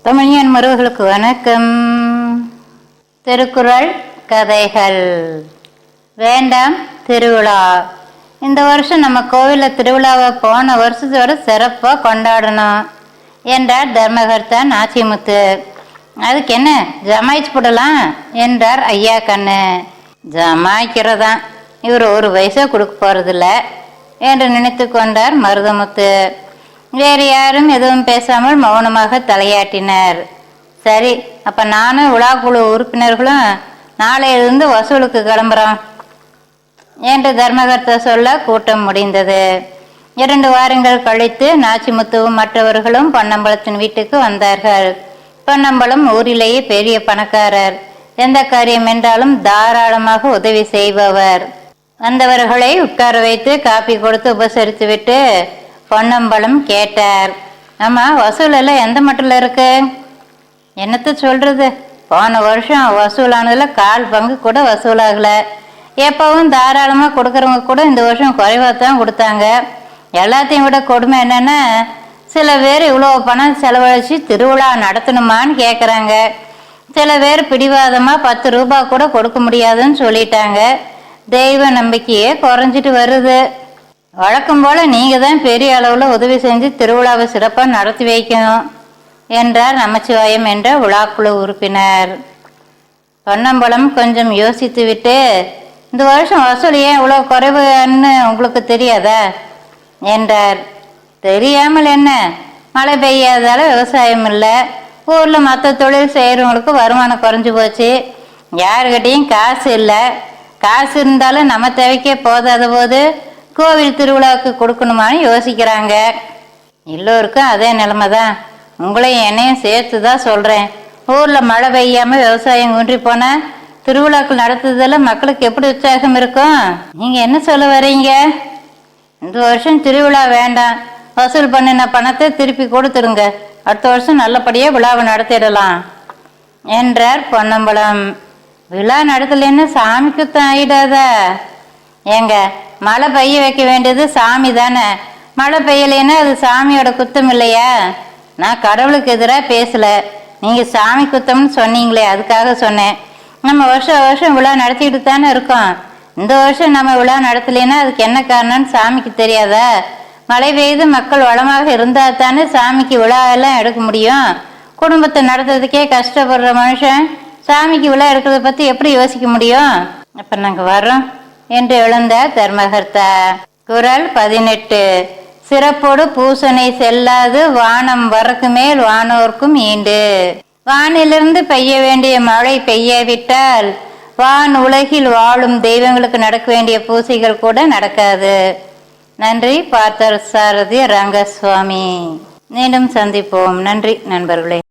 தமிழியன் மருவர்களுக்கு வணக்கம். திருக்குறள் கதைகள். வேண்டாம் திருவிழா. இந்த வருஷம் நம்ம கோவிலில் திருவிழாவை போன வருஷத்தோட சிறப்பாக கொண்டாடணும் என்றார் தர்மகர்த்தா நாச்சிமுத்து. அதுக்கு என்ன ஜமாய்ச்சி போடலாம் என்றார் ஐயா கண்ணு. ஜமாய்க்கிறதான், இவர் ஒரு வயசா கொடுக்க போறதில்ல என்று நினைத்து கொண்டார் மருதமுத்து. வேறு யாரும் எதுவும் பேசாமல் மௌனமாக தலையாட்டினர். சரி, அப்ப நானும் விழாக்குழு உறுப்பினர்களும் நாளையிலிருந்து வசூலுக்கு கிளம்புறோம் என்று தர்மகர்த்தா சொல்ல கூட்டம் முடிந்தது. 2 வாரங்கள் கழித்து நாச்சிமுத்துவும் மற்றவர்களும் பொன்னம்பலத்தின் வீட்டுக்கு வந்தார்கள். பொன்னம்பலம் ஊரிலேயே பெரிய பணக்காரர். எந்த காரியம் என்றாலும் தாராளமாக உதவி செய்பவர். வந்தவர்களை உட்கார வைத்து காப்பி கொடுத்து உபசரித்து விட்டு பொன்னம்பலம் கேட்டார், ஆமா, வசூல் எல்லாம் எந்த மட்டில் இருக்கு? என்னத்த சொல்றது, போன வருஷம் வசூலானதுல 1/4 பங்கு கூட வசூலாகல. எப்பவும் தாராளமாக கொடுக்குறவங்க கூட இந்த வருஷம் குறைவாக தான் கொடுத்தாங்க. எல்லாத்தையும் விட கொடுமை என்னன்னா, சில பேர் இவ்வளோ பணம் செலவழிச்சு திருவிழா நடத்தணுமான்னு கேட்குறாங்க. சில பேர் பிடிவாதமாக 10 ரூபாய் கூட கொடுக்க முடியாதுன்னு சொல்லிட்டாங்க. தெய்வ நம்பிக்கையே குறைஞ்சிட்டு வருது. வழக்கம் போல நீங்க தான் பெரிய அளவில் உதவி செஞ்சு திருவிழாவை சிறப்பாக நடத்தி வைக்கணும் என்றார் நமச்சிவாயம் என்ற விழாக்குழு உறுப்பினர். பொன்னம்பலம் கொஞ்சம் யோசித்து விட்டு, இந்த வருஷம் வசூல் ஏன் இவ்வளோ குறைவுன்னு உங்களுக்கு தெரியாதா என்றார். தெரியாமல் என்ன, மழை பெய்யாதால விவசாயம் இல்லை, ஊரில் மற்ற தொழில் செய்கிறவங்களுக்கு வருமானம் குறைஞ்சி போச்சு, யாருக்கிட்டையும் காசு இல்லை, காசு இருந்தாலும் நம்ம தேவைக்கே போதாத போது கோவில் திருவிழாவுக்கு கொடுக்கணுமான்னு யோசிக்கிறாங்க. எல்லோருக்கும் அதே நிலைமை தான், உங்களையும் என்னையும் சேர்த்து தான் சொல்கிறேன். ஊரில் மழை பெய்யாமல் விவசாயம் ஊன்றி போனால் திருவிழாக்கள் நடத்துறதுல மக்களுக்கு எப்படி உற்சாகம் இருக்கும்? நீங்கள் என்ன சொல்ல வரீங்க? இந்த வருஷம் திருவிழா வேண்டாம், வசூல் பண்ணின பணத்தை திருப்பி கொடுத்துருங்க, அடுத்த வருஷம் நல்லபடியாக விழாவை நடத்திடலாம் என்றார் பொன்னம்பலம். விழா நடத்தலைன்னு சாமிக்குத்தான் ஆயிடாதா? ஏங்க, மழை பெய்ய வைக்க வேண்டியது சாமி தானே, மழை பெய்யலைன்னா அது சாமியோட குத்தம் இல்லையா? நான் கடவுளுக்கு எதிராக பேசல, நீங்கள் சாமி குத்தம்னு சொன்னீங்களே அதுக்காக சொன்னேன். நம்ம வருஷம் விழா நடத்திட்டு தானே இருக்கோம். இந்த வருஷம் நம்ம விழா நடத்தலைன்னா அதுக்கு என்ன காரணம்னு சாமிக்கு தெரியாதா? மழை பெய்து மக்கள் வளமாக இருந்தால் தானே சாமிக்கு விழா எல்லாம் எடுக்க முடியும். குடும்பத்தை நடத்துறதுக்கே கஷ்டப்படுற மனுஷன் சாமிக்கு விழா எடுக்கிறத பற்றி எப்படி யோசிக்க முடியும்? அப்போ நாங்கள் வர்றோம் என்று எழுந்தார் தர்மகர்த்தா. குறள் 18. சிறப்போடு பூசனை செல்லாது வானம் வரக்கு மேல் வானோர்க்கும் ஈண்டு. வானிலிருந்து பெய்ய வேண்டிய மழை பெய்யாவிட்டால் வான் உலகில் வாழும் தெய்வங்களுக்கு நடக்க வேண்டிய பூசைகள் கூட நடக்காது. நன்றி. பார்த்தசாரதி ரங்கசுவாமி. மீண்டும் சந்திப்போம். நன்றி நண்பர்களே.